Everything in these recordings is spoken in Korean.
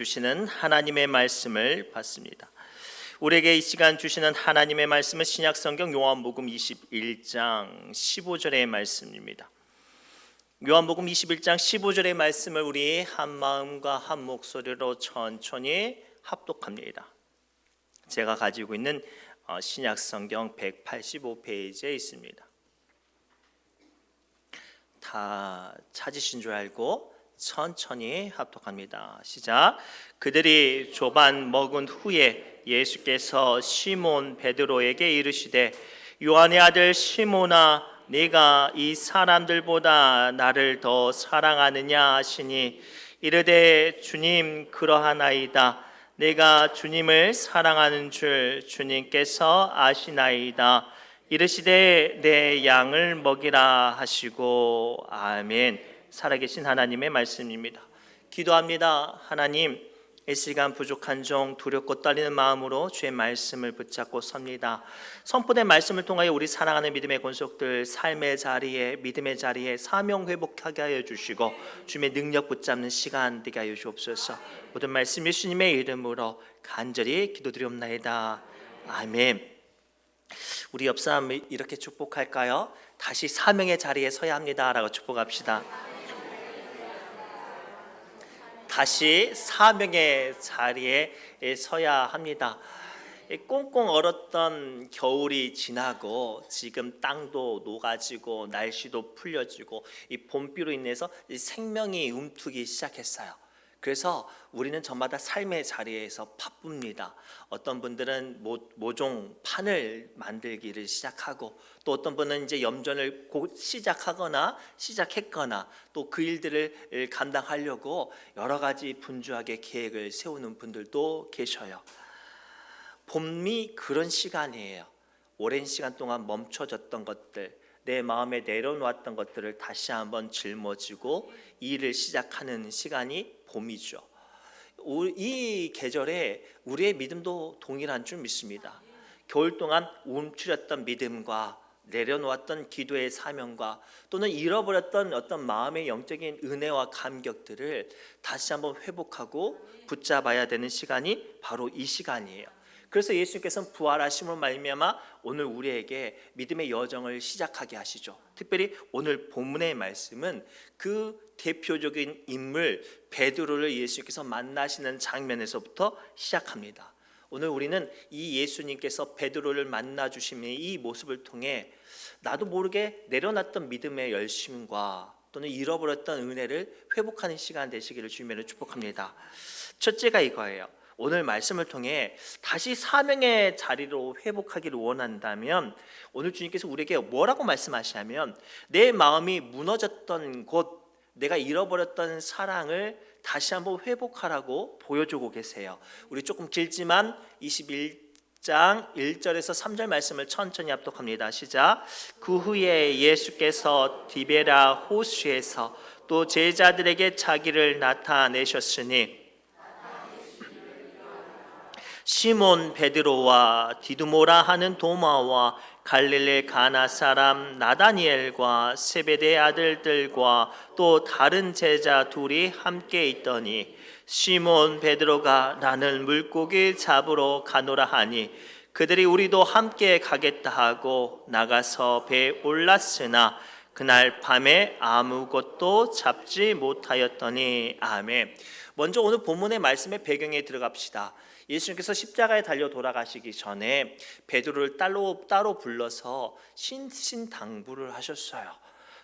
주시는 하나님의 말씀을 받습니다. 우리에게 이 시간 주시는 하나님의 말씀은 신약성경 요한복음 21장 15절의 말씀입니다. 요한복음 21장 15절의 말씀을 우리 한 마음과 한 목소리로 천천히 합독합니다. 제가 가지고 있는 신약성경 185페이지에 있습니다. 다 찾으신 줄 알고 천천히 합독합니다. 시작. 그들이 조반 먹은 후에 예수께서 시몬 베드로에게 이르시되 요한의 아들 시몬아 네가 이 사람들보다 나를 더 사랑하느냐 하시니 이르되 주님 그러하나이다. 내가 주님을 사랑하는 줄 주님께서 아시나이다. 이르시되 내 양을 먹이라 하시고 아멘. 살아계신 하나님의 말씀입니다. 기도합니다. 하나님, 이 시간 부족한 종 두렵고 떨리는 마음으로 주의 말씀을 붙잡고 섭니다. 선포된 말씀을 통하여 우리 사랑하는 믿음의 권속들 삶의 자리에 믿음의 자리에 사명 회복하게 하여 주시고 주님의 능력 붙잡는 시간 되게 하여 주옵소서. 모든 말씀 예수님의 이름으로 간절히 기도드리옵나이다. 아멘. 우리 옆 사람 이렇게 축복할까요? 다시 사명의 자리에 서야 합니다 라고 축복합시다. 다시 사명의 자리에 서야 합니다. 꽁꽁 얼었던 겨울이 지나고 지금 땅도 녹아지고 날씨도 풀려지고 이 봄비로 인해서 생명이 움트기 시작했어요. 그래서 우리는 저마다 삶의 자리에서 바쁩니다. 어떤 분들은 모종 판을 만들기를 시작하고 또 어떤 분은 이제 염전을 곧 시작했거나 또 그 일들을 감당하려고 여러 가지 분주하게 계획을 세우는 분들도 계셔요. 봄이 그런 시간이에요. 오랜 시간 동안 멈춰졌던 것들, 내 마음에 내려놓았던 것들을 다시 한번 짊어지고 일을 시작하는 시간이 봄이죠. 이 계절에 우리의 믿음도 동일한 줄 믿습니다. 겨울 동안 움츠렸던 믿음과 내려놓았던 기도의 사명과 또는 잃어버렸던 어떤 마음의 영적인 은혜와 감격들을 다시 한번 회복하고 붙잡아야 되는 시간이 바로 이 시간이에요. 그래서 예수님께서는 부활하심으로 말미암아 오늘 우리에게 믿음의 여정을 시작하게 하시죠. 특별히 오늘 본문의 말씀은 그 대표적인 인물 베드로를 예수님께서 만나시는 장면에서부터 시작합니다. 오늘 우리는 이 예수님께서 베드로를 만나 주시는 이 모습을 통해 나도 모르게 내려놨던 믿음의 열심과 또는 잃어버렸던 은혜를 회복하는 시간 되시기를 주님으로 축복합니다. 첫째가 이거예요. 오늘 말씀을 통해 다시 사명의 자리로 회복하기를 원한다면 오늘 주님께서 우리에게 뭐라고 말씀하시냐면 내 마음이 무너졌던 곳, 내가 잃어버렸던 사랑을 다시 한번 회복하라고 보여주고 계세요. 우리 조금 길지만 21장 1절에서 3절 말씀을 천천히 합독합니다. 시작. 그 후에 예수께서 디베라 호수에서 또 제자들에게 자기를 나타내셨으니 시몬 베드로와 디두모라 하는 도마와 갈릴리 가나 사람 나다니엘과 세베대의 아들들과 또 다른 제자 둘이 함께 있더니 시몬 베드로가 나는 물고기 잡으러 가노라 하니 그들이 우리도 함께 가겠다 하고 나가서 배에 올랐으나 그날 밤에 아무것도 잡지 못하였더니 아멘. 먼저 오늘 본문의 말씀의 배경에 들어갑시다. 예수님께서 십자가에 달려 돌아가시기 전에 베드로를 따로 불러서 신신당부를 하셨어요.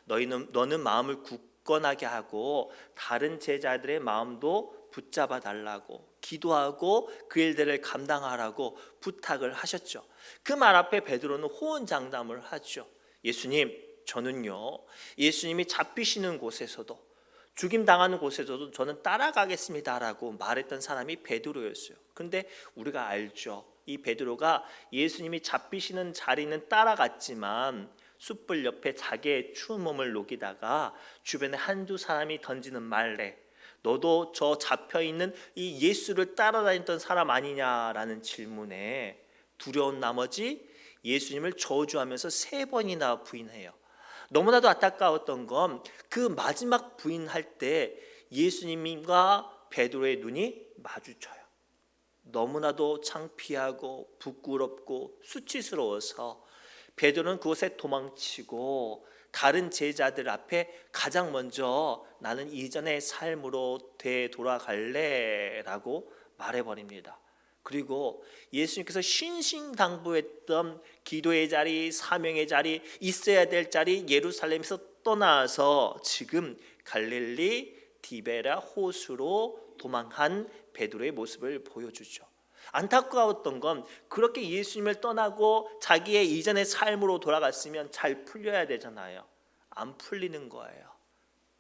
너는 마음을 굳건하게 하고 다른 제자들의 마음도 붙잡아 달라고 기도하고 그 일들을 감당하라고 부탁을 하셨죠. 그 말 앞에 베드로는 호언장담을 하죠. 예수님, 저는요 예수님이 잡히시는 곳에서도 죽임당하는 곳에서도 저는 따라가겠습니다라고 말했던 사람이 베드로였어요. 그런데 우리가 알죠. 이 베드로가 예수님이 잡히시는 자리는 따라갔지만 숯불 옆에 자기의 추운 몸을 녹이다가 주변에 한두 사람이 던지는 말래 너도 저 잡혀있는 이 예수를 따라다녔던 사람 아니냐라는 질문에 두려운 나머지 예수님을 저주하면서 3번이나 부인해요. 너무나도 안타까웠던 건 그 마지막 부인할 때 예수님과 베드로의 눈이 마주쳐요. 너무나도 창피하고 부끄럽고 수치스러워서 베드로는 그곳에 도망치고 다른 제자들 앞에 가장 먼저 나는 이전의 삶으로 되돌아갈래 라고 말해버립니다. 그리고 예수님께서 신신당부했던 기도의 자리, 사명의 자리, 있어야 될 자리 예루살렘에서 떠나서 지금 갈릴리 디베라 호수로 도망한 베드로의 모습을 보여주죠. 안타까웠던 건 그렇게 예수님을 떠나고 자기의 이전의 삶으로 돌아갔으면 잘 풀려야 되잖아요. 안 풀리는 거예요.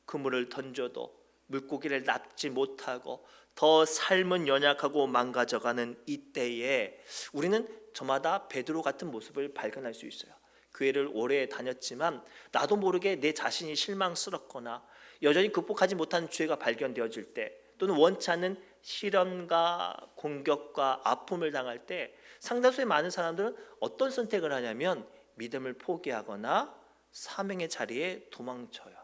그물을 던져도 물고기를 납지 못하고 더 삶은 연약하고 망가져가는 이때에 우리는 저마다 베드로 같은 모습을 발견할 수 있어요. 교회를 오래 다녔지만 나도 모르게 내 자신이 실망스럽거나 여전히 극복하지 못한 죄가 발견되어질 때, 또는 원치 않는 시련과 공격과 아픔을 당할 때 상당수의 많은 사람들은 어떤 선택을 하냐면 믿음을 포기하거나 사명의 자리에 도망쳐요.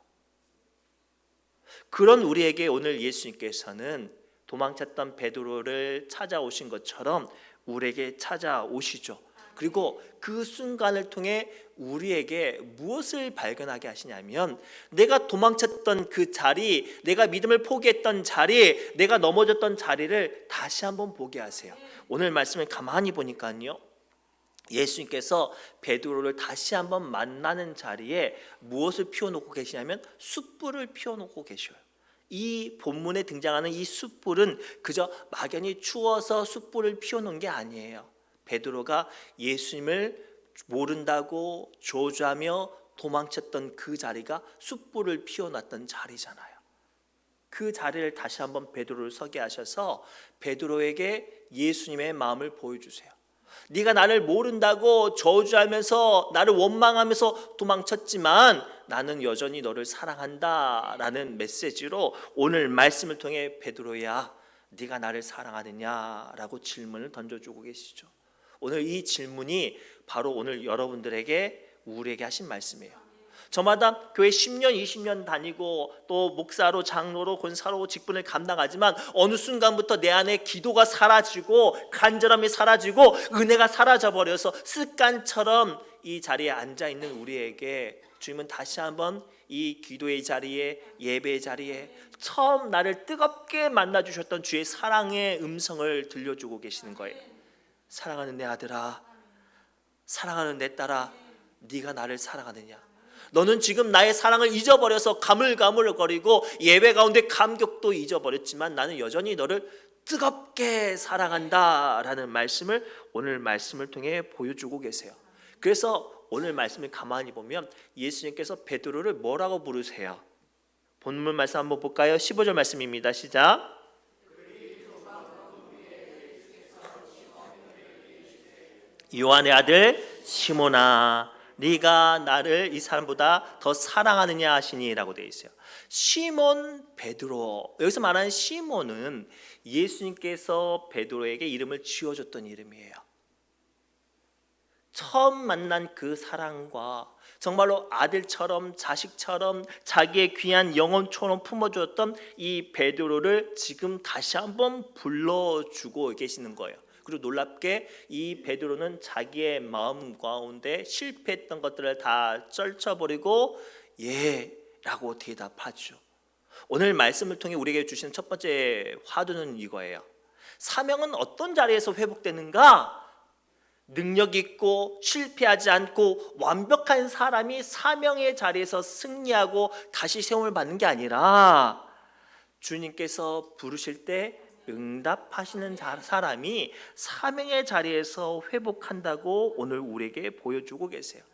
그런 우리에게 오늘 예수님께서는 도망쳤던 베드로를 찾아오신 것처럼 우리에게 찾아오시죠. 그리고 그 순간을 통해 우리에게 무엇을 발견하게 하시냐면 내가 도망쳤던 그 자리, 내가 믿음을 포기했던 자리, 내가 넘어졌던 자리를 다시 한번 보게 하세요. 오늘 말씀을 가만히 보니까요, 예수님께서 베드로를 다시 한번 만나는 자리에 무엇을 피워놓고 계시냐면 숯불을 피워놓고 계셔요. 이 본문에 등장하는 이 숯불은 그저 막연히 추워서 숯불을 피워놓은 게 아니에요. 베드로가 예수님을 모른다고 저주하며 도망쳤던 그 자리가 숯불을 피워놨던 자리잖아요. 그 자리를 다시 한번 베드로를 서게 하셔서 베드로에게 예수님의 마음을 보여주세요. 네가 나를 모른다고 저주하면서 나를 원망하면서 도망쳤지만 나는 여전히 너를 사랑한다 라는 메시지로 오늘 말씀을 통해 베드로야, 네가 나를 사랑하느냐라고 질문을 던져주고 계시죠. 오늘 이 질문이 바로 오늘 여러분들에게, 우리에게 하신 말씀이에요. 저마다 교회 10년, 20년 다니고 또 목사로, 장로로, 권사로 직분을 감당하지만 어느 순간부터 내 안에 기도가 사라지고 간절함이 사라지고 은혜가 사라져버려서 습관처럼 이 자리에 앉아있는 우리에게 주님은 다시 한번 이 기도의 자리에, 예배의 자리에 처음 나를 뜨겁게 만나주셨던 주의 사랑의 음성을 들려주고 계시는 거예요. 사랑하는 내 아들아, 사랑하는 내 딸아, 네가 나를 사랑하느냐? 너는 지금 나의 사랑을 잊어버려서 가물가물거리고 예배 가운데 감격도 잊어버렸지만 나는 여전히 너를 뜨겁게 사랑한다라는 말씀을 오늘 말씀을 통해 보여주고 계세요. 그래서 오늘 말씀을 가만히 보면 예수님께서 베드로를 뭐라고 부르세요? 본문 말씀 한번 볼까요? 15절 말씀입니다. 시작. 요한의 아들 시몬아, 네가 나를 이 사람보다 더 사랑하느냐 하시니라고 되어 있어요. 시몬 베드로, 여기서 말하는 시몬은 예수님께서 베드로에게 이름을 지어줬던 이름이에요. 처음 만난 그 사랑과 정말로 아들처럼 자식처럼 자기의 귀한 영혼처럼 품어주었던 이 베드로를 지금 다시 한번 불러주고 계시는 거예요. 그리고 놀랍게 이 베드로는 자기의 마음 가운데 실패했던 것들을 다 쩔쳐버리고 예 라고 대답하죠. 오늘 말씀을 통해 우리에게 주시는 첫 번째 화두는 이거예요. 사명은 어떤 자리에서 회복되는가? 능력 있고 실패하지 않고 완벽한 사람이 사명의 자리에서 승리하고 다시 세움을 받는 게 아니라 주님께서 부르실 때 응답하시는 사람이 사명의 자리에서 회복한다고 오늘 우리에게 보여주고 계세요.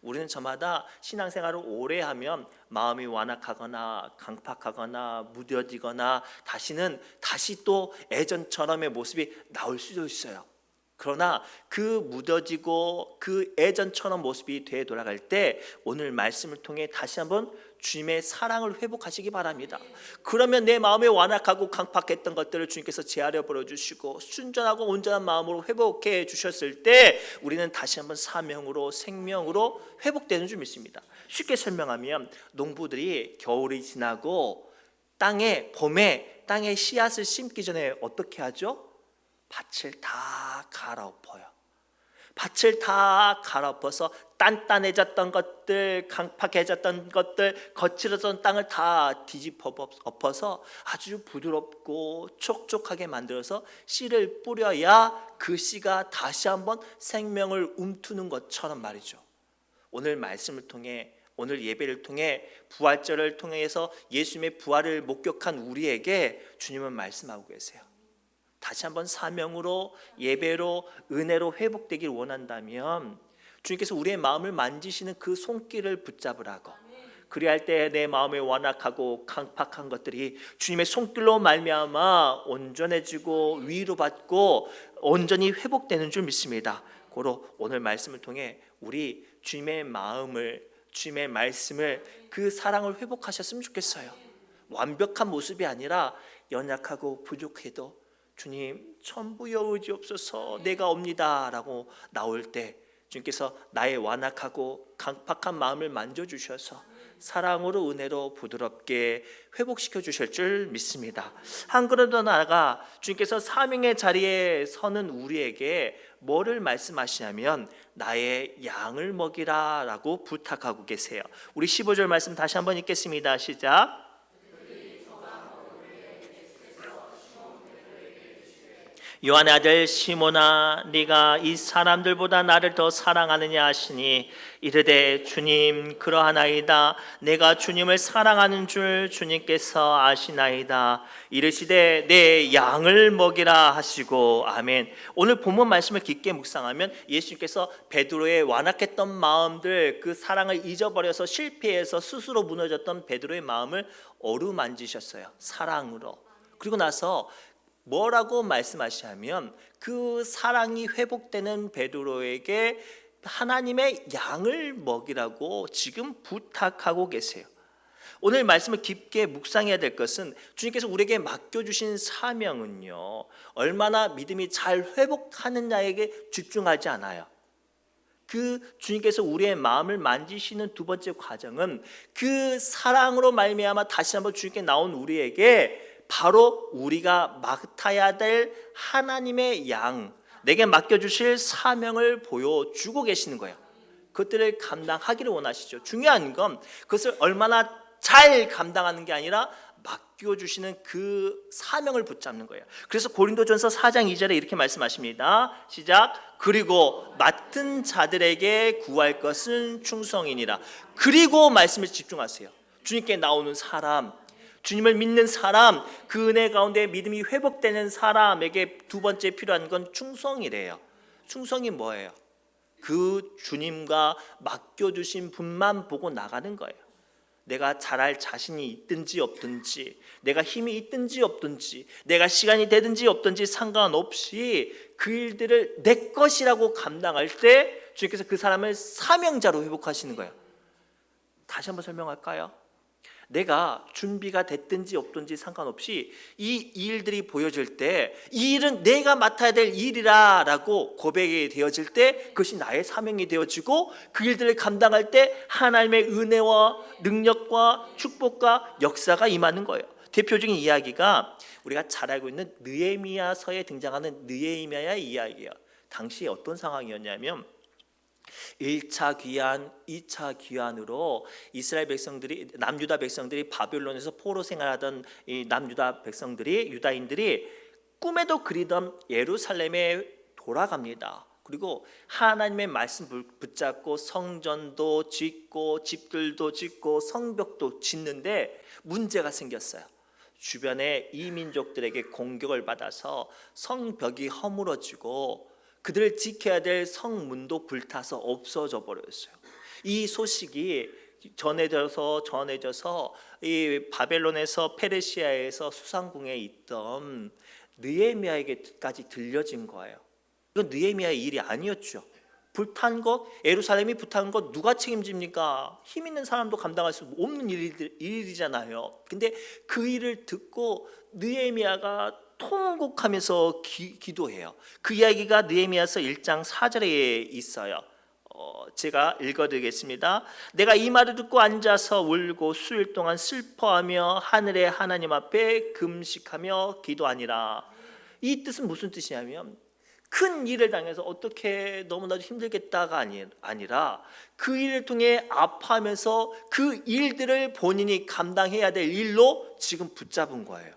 우리는 저마다 신앙생활을 오래 하면 마음이 완악하거나 강팍하거나 무뎌지거나 다시 또 예전처럼의 모습이 나올 수도 있어요. 그러나 그 무뎌지고 그 예전처럼 모습이 되어 돌아갈 때 오늘 말씀을 통해 다시 한번 주님의 사랑을 회복하시기 바랍니다. 그러면 내 마음에 완악하고 강팍했던 것들을 주님께서 재하려 버려주시고 순전하고 온전한 마음으로 회복해 주셨을 때 우리는 다시 한번 사명으로 생명으로 회복되는 줄 믿습니다. 쉽게 설명하면 농부들이 겨울이 지나고 땅에 봄에 땅에 씨앗을 심기 전에 어떻게 하죠? 밭을 다 갈아엎어요. 밭을 다 갈아엎어서 단단해졌던 것들, 강팍해졌던 것들, 거칠었던 땅을 다 뒤집어 엎어서 아주 부드럽고 촉촉하게 만들어서 씨를 뿌려야 그 씨가 다시 한번 생명을 움트는 것처럼 말이죠. 오늘 말씀을 통해, 오늘 예배를 통해, 부활절을 통해서 예수님의 부활을 목격한 우리에게 주님은 말씀하고 계세요. 다시 한번 사명으로, 예배로, 은혜로 회복되길 원한다면 주님께서 우리의 마음을 만지시는 그 손길을 붙잡으라고. 그리할 때 내 마음의 완악하고 강팍한 것들이 주님의 손길로 말미암아 온전해지고 위로받고 온전히 회복되는 줄 믿습니다. 고로 오늘 말씀을 통해 우리 주님의 마음을, 주님의 말씀을, 그 사랑을 회복하셨으면 좋겠어요. 완벽한 모습이 아니라 연약하고 부족해도 주님 천부여 의지옵소서 내가 옵니다 라고 나올 때 주님께서 나의 완악하고 강팍한 마음을 만져주셔서 사랑으로, 은혜로 부드럽게 회복시켜 주실 줄 믿습니다. 한 걸음 더 나아가 주님께서 사명의 자리에 서는 우리에게 뭐를 말씀하시냐면 나의 양을 먹이라 라고 부탁하고 계세요. 우리 15절 말씀 다시 한번 읽겠습니다. 시작. 요한의 아들 시몬아, 네가 이 사람들보다 나를 더 사랑하느냐 하시니 이르되 주님 그러하나이다. 내가 주님을 사랑하는 줄 주님께서 아시나이다. 이르시되 내 양을 먹이라 하시고. 아멘. 오늘 본문 말씀을 깊게 묵상하면 예수님께서 베드로의 완악했던 마음들, 그 사랑을 잊어버려서 실패해서 스스로 무너졌던 베드로의 마음을 어루만지셨어요. 사랑으로. 그리고 나서 뭐라고 말씀하시냐면 그 사랑이 회복되는 베드로에게 하나님의 양을 먹이라고 지금 부탁하고 계세요. 오늘 말씀을 깊게 묵상해야 될 것은 주님께서 우리에게 맡겨주신 사명은요, 얼마나 믿음이 잘 회복하느냐에게 집중하지 않아요. 그 주님께서 우리의 마음을 만지시는 두 번째 과정은 그 사랑으로 말미암아 다시 한번 주님께 나온 우리에게 바로 우리가 맡아야 될 하나님의 양, 내게 맡겨주실 사명을 보여주고 계시는 거예요. 그것들을 감당하기를 원하시죠. 중요한 건 그것을 얼마나 잘 감당하는 게 아니라 맡겨주시는 그 사명을 붙잡는 거예요. 그래서 고린도전서 4장 2절에 이렇게 말씀하십니다. 시작. 그리고 맡은 자들에게 구할 것은 충성이니라. 그리고 말씀에 집중하세요. 주님께 나오는 사람, 주님을 믿는 사람, 그 은혜 가운데 믿음이 회복되는 사람에게 두 번째 필요한 건 충성이래요. 충성이 뭐예요? 그 주님과 맡겨주신 분만 보고 나가는 거예요. 내가 잘할 자신이 있든지 없든지, 내가 힘이 있든지 없든지, 내가 시간이 되든지 없든지 상관없이 그 일들을 내 것이라고 감당할 때 주님께서 그 사람을 사명자로 회복하시는 거예요. 다시 한번 설명할까요? 내가 준비가 됐든지 없든지 상관없이 이 일들이 보여질 때 이 일은 내가 맡아야 될 일이라 라고 고백이 되어질 때 그것이 나의 사명이 되어지고 그 일들을 감당할 때 하나님의 은혜와 능력과 축복과 역사가 임하는 거예요. 대표적인 이야기가 우리가 잘 알고 있는 느헤미야서에 등장하는 느헤미야의 이야기예요. 당시에 어떤 상황이었냐면 1차 귀환, 2차 귀환으로 이스라엘 백성들이, 남유다 백성들이 바벨론에서 포로 생활하던 이 남유다 백성들이, 유다인들이 꿈에도 그리던 예루살렘에 돌아갑니다. 그리고 하나님의 말씀 붙잡고 성전도 짓고 집들도 짓고 성벽도 짓는데 문제가 생겼어요. 주변에 이민족들에게 공격을 받아서 성벽이 허물어지고 그들을 지켜야 될 성문도 불타서 없어져 버렸어요. 이 소식이 전해져서 이 바벨론에서 페르시아에서 수상궁에 있던 느헤미야에게까지 들려진 거예요. 이건 느헤미야의 일이 아니었죠. 불탄 것, 예루살렘이 불탄 것 누가 책임집니까? 힘 있는 사람도 감당할 수 없는 일이잖아요. 근데 그 일을 듣고 느헤미야가 통곡하면서 기도해요. 그 이야기가 느헤미야서 1장 4절에 있어요. 제가 읽어드리겠습니다. 내가 이 말을 듣고 앉아서 울고 수일 동안 슬퍼하며 하늘의 하나님 앞에 금식하며 기도하니라. 이 뜻은 무슨 뜻이냐면 큰 일을 당해서 어떻게 너무나도 힘들겠다가 아니라 그 일을 통해 아파하면서 그 일들을 본인이 감당해야 될 일로 지금 붙잡은 거예요.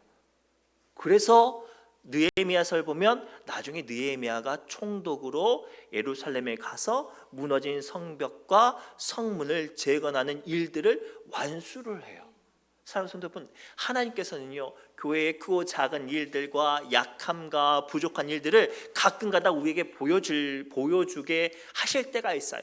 그래서 느헤미야서를 보면 나중에 느헤미야가 총독으로 예루살렘에 가서 무너진 성벽과 성문을 재건하는 일들을 완수를 해요. 사랑하는 성도 여러분, 하나님께서는요 교회의 크고 작은 일들과 약함과 부족한 일들을 가끔가다 우리에게 보여주게 하실 때가 있어요.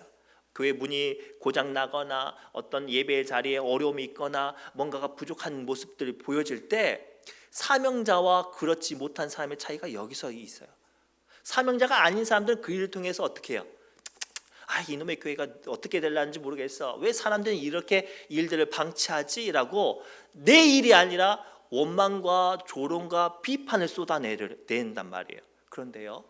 교회 문이 고장 나거나 어떤 예배 자리에 어려움이 있거나 뭔가가 부족한 모습들이 보여질 때 사명자와 그렇지 못한 사람의 차이가 여기서 있어요. 사명자가 아닌 사람들은 그 일을 통해서 어떻게 해요? 이놈의 교회가 어떻게 될는지 모르겠어. 왜 사람들이 이렇게 일들을 방치하지? 라고 내 일이 아니라 원망과 조롱과 비판을 쏟아낸단 말이에요. 그런데요,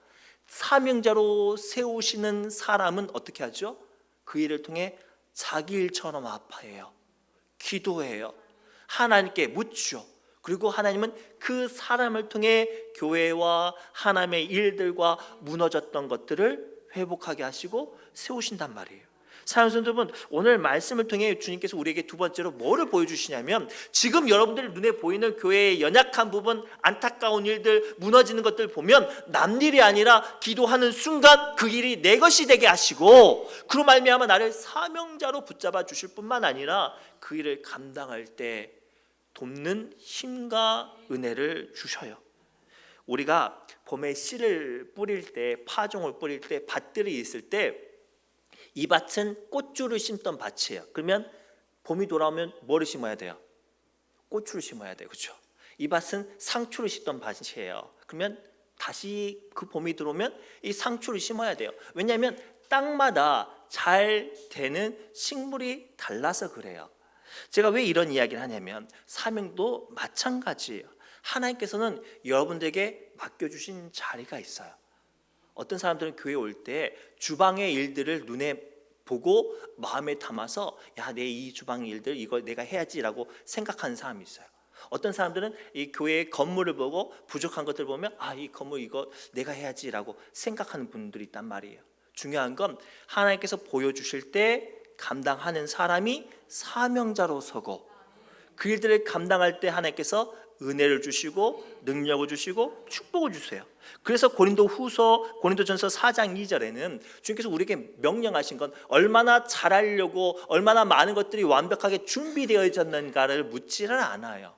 사명자로 세우시는 사람은 어떻게 하죠? 그 일을 통해 자기 일처럼 아파해요. 기도해요. 하나님께 묻죠. 그리고 하나님은 그 사람을 통해 교회와 하나님의 일들과 무너졌던 것들을 회복하게 하시고 세우신단 말이에요. 사랑하는 성도 여러분, 오늘 말씀을 통해 주님께서 우리에게 두 번째로 뭐를 보여주시냐면 지금 여러분들 눈에 보이는 교회의 연약한 부분, 안타까운 일들, 무너지는 것들 보면 남일이 아니라 기도하는 순간 그 일이 내 것이 되게 하시고 그로 말미암아 나를 사명자로 붙잡아 주실 뿐만 아니라 그 일을 감당할 때 돕는 힘과 은혜를 주셔요. 우리가 봄에 씨를 뿌릴 때, 파종을 뿌릴 때, 밭들이 있을 때 이 밭은 꽃주를 심던 밭이에요. 그러면 봄이 돌아오면 뭐를 심어야 돼요? 고추를 심어야 돼요. 그렇죠? 이 밭은 상추를 심던 밭이에요. 그러면 다시 그 봄이 들어오면 이 상추를 심어야 돼요. 왜냐하면 땅마다 잘 되는 식물이 달라서 그래요. 제가 왜 이런 이야기를 하냐면 사명도 마찬가지예요. 하나님께서는 여러분들에게 맡겨주신 자리가 있어요. 어떤 사람들은 교회에 올 때 주방의 일들을 눈에 보고 마음에 담아서 내 이 주방 일들 이거 내가 해야지라고 생각하는 사람이 있어요. 어떤 사람들은 이 교회의 건물을 보고 부족한 것들 보면 이 건물 이거 내가 해야지라고 생각하는 분들이 있단 말이에요. 중요한 건 하나님께서 보여주실 때 감당하는 사람이 사명자로 서고 그 일들을 감당할 때 하나님께서 은혜를 주시고 능력을 주시고 축복을 주세요. 그래서 고린도전서 4장 2절에는 주님께서 우리에게 명령하신 건 얼마나 잘하려고 얼마나 많은 것들이 완벽하게 준비되어졌는가를 묻지를 않아요.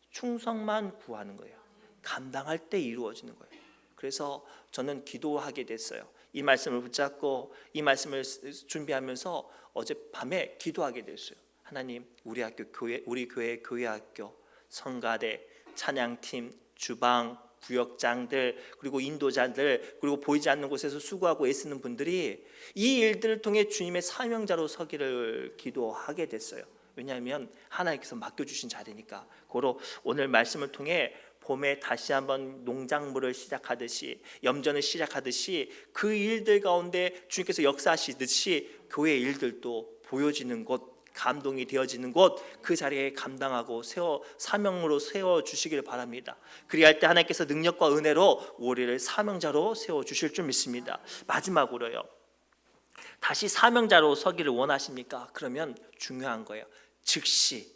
충성만 구하는 거예요. 감당할 때 이루어지는 거예요. 그래서 저는 기도하게 됐어요. 이 말씀을 붙잡고 이 말씀을 준비하면서 어젯밤에 기도하게 됐어요. 하나님, 우리 교회 교회학교, 성가대, 찬양팀, 주방, 구역장들, 그리고 인도자들, 그리고 보이지 않는 곳에서 수고하고 애쓰는 분들이 이 일들을 통해 주님의 사명자로 서기를 기도하게 됐어요. 왜냐하면 하나님께서 맡겨주신 자리니까. 고로 오늘 말씀을 통해 봄에 다시 한번 농작물을 시작하듯이 염전을 시작하듯이 그 일들 가운데 주님께서 역사하시듯이 교회의 일들도 보여지는 곳, 감동이 되어지는 곳, 그 자리에 감당하고 사명으로 세워주시길 바랍니다. 그리할 때 하나님께서 능력과 은혜로 우리를 사명자로 세워주실 줄 믿습니다. 마지막으로요, 다시 사명자로 서기를 원하십니까? 그러면 중요한 거예요. 즉시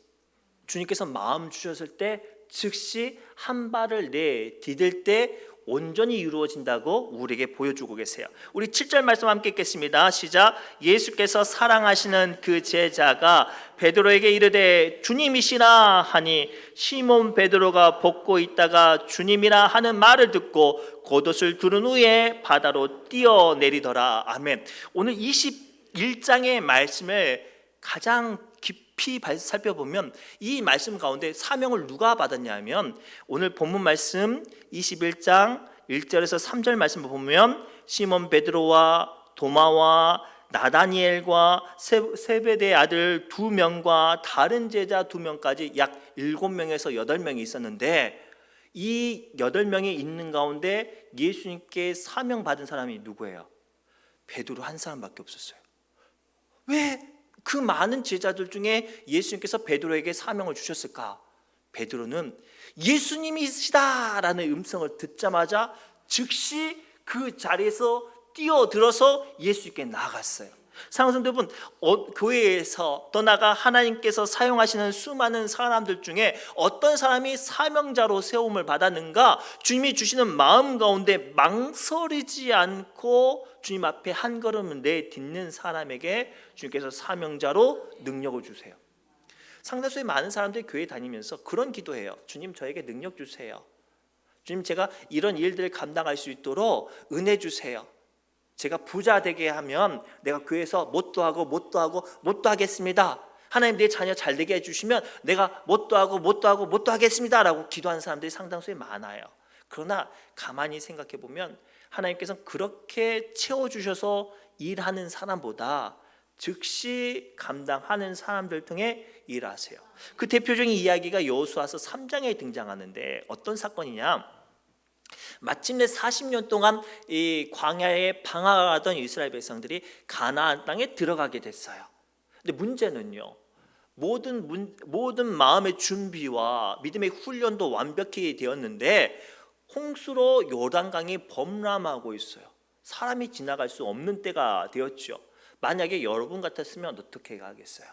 주님께서 마음 주셨을 때 즉시 한 발을 내디딜 때 온전히 이루어진다고 우리에게 보여주고 계세요. 우리 7절 말씀 함께 읽겠습니다. 시작. 예수께서 사랑하시는 그 제자가 베드로에게 이르되 주님이시라 하니 시몬 베드로가 벗고 있다가 주님이라 하는 말을 듣고 겉옷을 두른 후에 바다로 뛰어내리더라. 아멘. 오늘 21장의 말씀을 가장 깊이 살펴보면 이 말씀 가운데 사명을 누가 받았냐면 오늘 본문 말씀 21장 1절에서 3절 말씀을 보면 시몬 베드로와 도마와 나다니엘과 세베대의 아들 2명과 다른 제자 2명까지 약 7명에서 8명이 있었는데 이 8명이 있는 가운데 예수님께 사명 받은 사람이 누구예요? 베드로 한 사람밖에 없었어요. 왜 그 많은 제자들 중에 예수님께서 베드로에게 사명을 주셨을까? 베드로는 예수님이시다라는 음성을 듣자마자 즉시 그 자리에서 뛰어들어서 예수님께 나아갔어요. 사랑하는 여러분, 교회에서 또 나아가 하나님께서 사용하시는 수많은 사람들 중에 어떤 사람이 사명자로 세움을 받았는가? 주님이 주시는 마음 가운데 망설이지 않고 주님 앞에 한 걸음을 내딛는 사람에게 주님께서 사명자로 능력을 주세요. 상당수의 많은 사람들이 교회 다니면서 그런 기도해요. 주님, 저에게 능력 주세요. 주님, 제가 이런 일들을 감당할 수 있도록 은혜 주세요. 제가 부자 되게 하면 내가 교회에서 못도 하겠습니다. 하나님, 내 자녀 잘 되게 해주시면 내가 못도 하겠습니다 라고 기도하는 사람들이 상당수에 많아요. 그러나 가만히 생각해 보면 하나님께서는 그렇게 채워주셔서 일하는 사람보다 즉시 감당하는 사람들 통해 일하세요. 그 대표적인 이야기가 여호수아서 3장에 등장하는데 어떤 사건이냐? 마침내 40년 동안 이 광야에 방황하던 이스라엘 백성들이 가나안 땅에 들어가게 됐어요. 근데 문제는요, 모든 마음의 준비와 믿음의 훈련도 완벽히 되었는데 홍수로 요단강이 범람하고 있어요. 사람이 지나갈 수 없는 때가 되었죠. 만약에 여러분 같았으면 어떻게 하겠어요?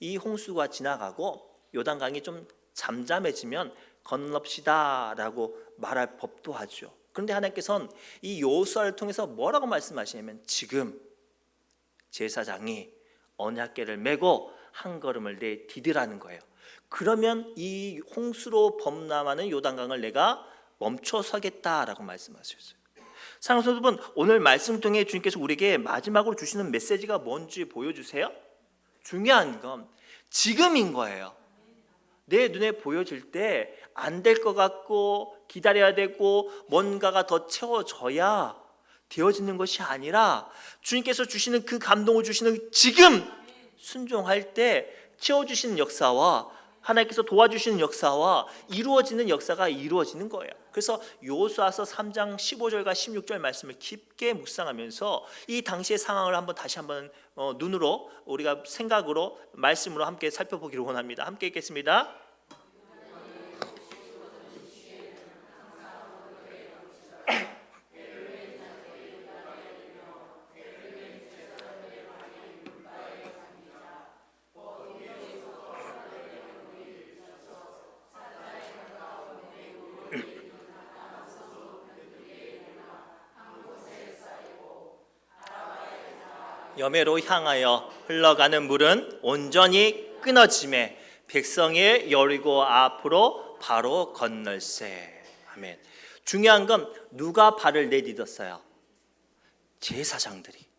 이 홍수가 지나가고 요단강이 좀 잠잠해지면 건넙시다 라고 말할 법도 하죠. 그런데 하나님께서는 이 여호수아를 통해서 뭐라고 말씀하시냐면 지금 제사장이 언약궤를 메고 한 걸음을 내디디라는 거예요. 그러면 이 홍수로 범람하는 요단강을 내가 멈춰서겠다라고 말씀하셨어요. 사랑하는 여러분, 오늘 말씀 통해 주님께서 우리에게 마지막으로 주시는 메시지가 뭔지 보여주세요. 중요한 건 지금인 거예요. 내 눈에 보여질 때 안 될 것 같고 기다려야 되고 뭔가가 더 채워져야 되어지는 것이 아니라 주님께서 주시는 그 감동을 주시는 지금 순종할 때 채워주시는 역사와 하나님께서 도와주시는 역사와 이루어지는 역사가 이루어지는 거예요. 그래서 여호수아서 3장 15절과 16절 말씀을 깊게 묵상하면서 이 당시의 상황을 다시 한번 눈으로 우리가 생각으로 말씀으로 함께 살펴보기를 원합니다. 함께 읽겠습니다. 여매로 향하여 흘러가는 물은 온전히 끊어지매 백성의 여리고 앞으로 바로 건널세. 아멘. 중요한 건 누가 발을 내딛었어요? 제사장들이.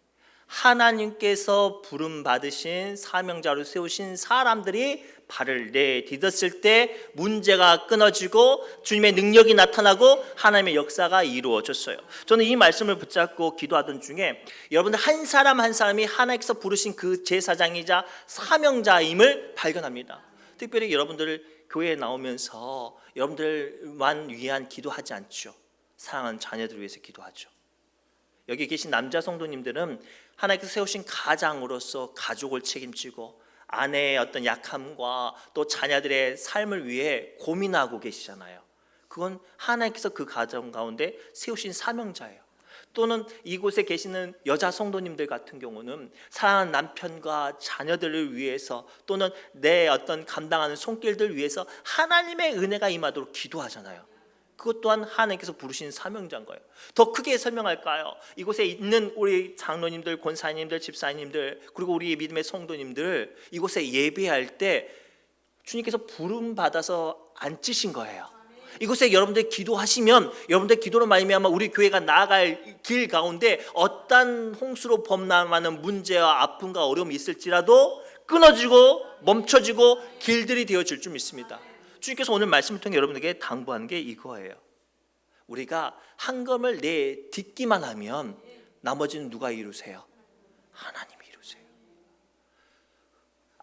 하나님께서 부름 받으신 사명자로 세우신 사람들이 발을 내딛었을 때 문제가 끊어지고 주님의 능력이 나타나고 하나님의 역사가 이루어졌어요. 저는 이 말씀을 붙잡고 기도하던 중에 여러분들 한 사람 한 사람이 하나님께서 부르신 그 제사장이자 사명자임을 발견합니다. 특별히 여러분들 교회에 나오면서 여러분들만 위한 기도하지 않죠. 사랑하는 자녀들 위해서 기도하죠. 여기 계신 남자 성도님들은 하나님께서 세우신 가장으로서 가족을 책임지고 아내의 어떤 약함과 또 자녀들의 삶을 위해 고민하고 계시잖아요. 그건 하나님께서 그 가정 가운데 세우신 사명자예요. 또는 이곳에 계시는 여자 성도님들 같은 경우는 사랑하는 남편과 자녀들을 위해서 또는 내 어떤 감당하는 손길들 위해서 하나님의 은혜가 임하도록 기도하잖아요. 그것 또한 하나님께서 부르신 사명자인 거예요. 더 크게 설명할까요? 이곳에 있는 우리 장로님들, 권사님들, 집사님들 그리고 우리 믿음의 성도님들 이곳에 예배할 때 주님께서 부름 받아서 앉히신 거예요. 이곳에 여러분들 기도하시면 여러분들 기도로 말미암아 우리 교회가 나아갈 길 가운데 어떤 홍수로 범람하는 문제와 아픔과 어려움이 있을지라도 끊어지고 멈춰지고 길들이 되어질 줄 믿습니다. 주님께서 오늘 말씀을 통해 여러분에게 당부하는 게 이거예요. 우리가 한 걸음을 내딛기만 하면 나머지는 누가 이루세요? 하나님이 이루세요.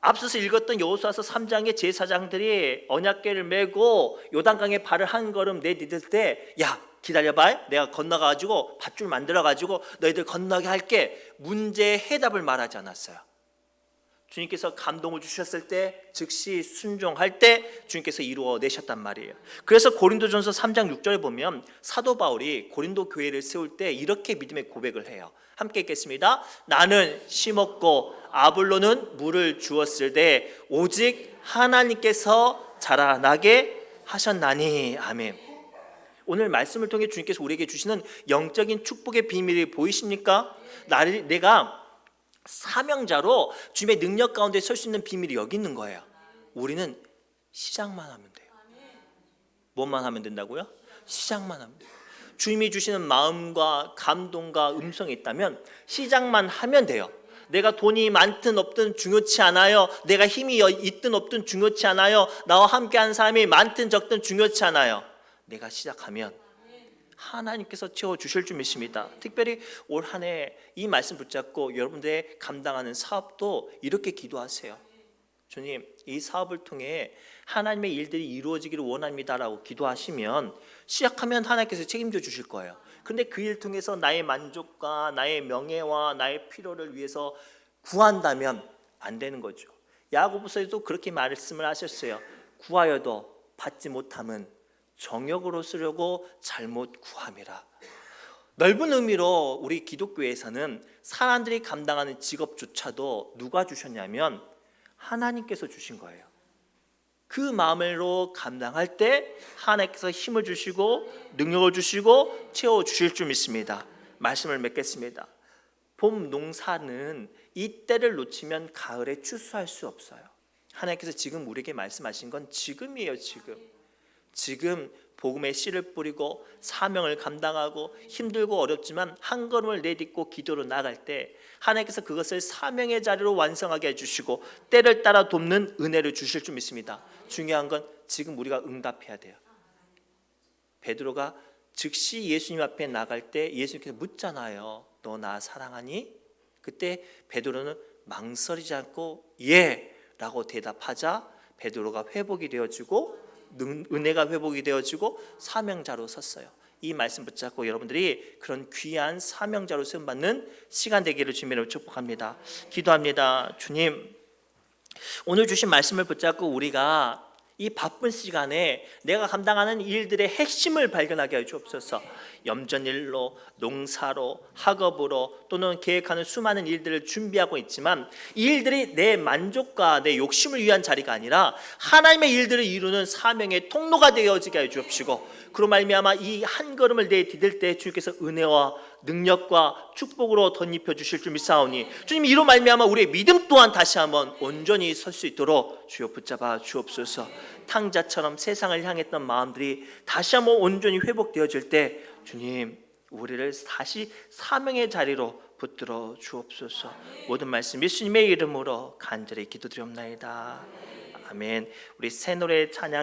앞서서 읽었던 여호수아서 3장의 제사장들이 언약궤를 메고 요단강에 발을 한 걸음 내딛을 때 야, 기다려봐. 내가 건너가지고 밧줄 만들어가지고 너희들 건너게 할게. 문제의 해답을 말하지 않았어요. 주님께서 감동을 주셨을 때 즉시 순종할 때 주님께서 이루어내셨단 말이에요. 그래서 고린도전서 3장 6절에 보면 사도 바울이 고린도 교회를 세울 때 이렇게 믿음의 고백을 해요. 함께 읽겠습니다. 나는 심었고 아볼로는 물을 주었을 때 오직 하나님께서 자라나게 하셨나니. 아멘. 오늘 말씀을 통해 주님께서 우리에게 주시는 영적인 축복의 비밀이 보이십니까? 내가 사명자로 주님의 능력 가운데 설 수 있는 비밀이 여기 있는 거예요. 우리는 시작만 하면 돼요. 뭐만 하면 된다고요? 시작만 하면 돼요. 주님이 주시는 마음과 감동과 음성이 있다면 시작만 하면 돼요. 내가 돈이 많든 없든 중요치 않아요. 내가 힘이 있든 없든 중요치 않아요. 나와 함께하는 사람이 많든 적든 중요치 않아요. 내가 시작하면 하나님께서 채워주실 줄 믿습니다. 특별히 올 한 해 이 말씀 붙잡고 여러분들의 감당하는 사업도 이렇게 기도하세요. 주님, 이 사업을 통해 하나님의 일들이 이루어지기를 원합니다라고 기도하시면 시작하면 하나님께서 책임져 주실 거예요. 그런데 그 일 통해서 나의 만족과 나의 명예와 나의 필요를 위해서 구한다면 안 되는 거죠. 야고보서에도 그렇게 말씀을 하셨어요. 구하여도 받지 못함은 정욕으로 쓰려고 잘못 구함이라. 넓은 의미로 우리 기독교에서는 사람들이 감당하는 직업조차도 누가 주셨냐면 하나님께서 주신 거예요. 그 마음으로 감당할 때 하나님께서 힘을 주시고 능력을 주시고 채워주실 줄 믿습니다. 말씀을 맺겠습니다. 봄 농사는 이 때를 놓치면 가을에 추수할 수 없어요. 하나님께서 지금 우리에게 말씀하신 건 지금이에요. 지금 복음의 씨를 뿌리고 사명을 감당하고 힘들고 어렵지만 한 걸음을 내딛고 기도로 나갈 때 하나님께서 그것을 사명의 자리로 완성하게 해주시고 때를 따라 돕는 은혜를 주실 줄 믿습니다. 중요한 건 지금 우리가 응답해야 돼요. 베드로가 즉시 예수님 앞에 나갈 때 예수님께서 묻잖아요. 너 나 사랑하니? 그때 베드로는 망설이지 않고 예! 라고 대답하자 베드로가 회복이 되어지고 은혜가 회복이 되어지고 사명자로 섰어요. 이 말씀 붙잡고 여러분들이 그런 귀한 사명자로 쓰임받는 시간 되기를 주님으로 축복합니다. 기도합니다. 주님, 오늘 주신 말씀을 붙잡고 우리가 이 바쁜 시간에 내가 감당하는 일들의 핵심을 발견하게 해 주옵소서. 염전일로, 농사로, 학업으로 또는 계획하는 수많은 일들을 준비하고 있지만 이 일들이 내 만족과 내 욕심을 위한 자리가 아니라 하나님의 일들을 이루는 사명의 통로가 되어지게 해 주옵시고 그로 말미암아 이 한 걸음을 내디딜 때 주님께서 은혜와 능력과 축복으로 덧입혀 주실 줄 믿사오니 주님 이로 말미암아 우리의 믿음 또한 다시 한번 온전히 설 수 있도록 주여 붙잡아 주옵소서. 탕자처럼 세상을 향했던 마음들이 다시 한번 온전히 회복되어질 때 주님 우리를 다시 사명의 자리로 붙들어 주옵소서. 모든 말씀 예수님의 이름으로 간절히 기도드리옵나이다. 아멘. 우리 새 노래 찬양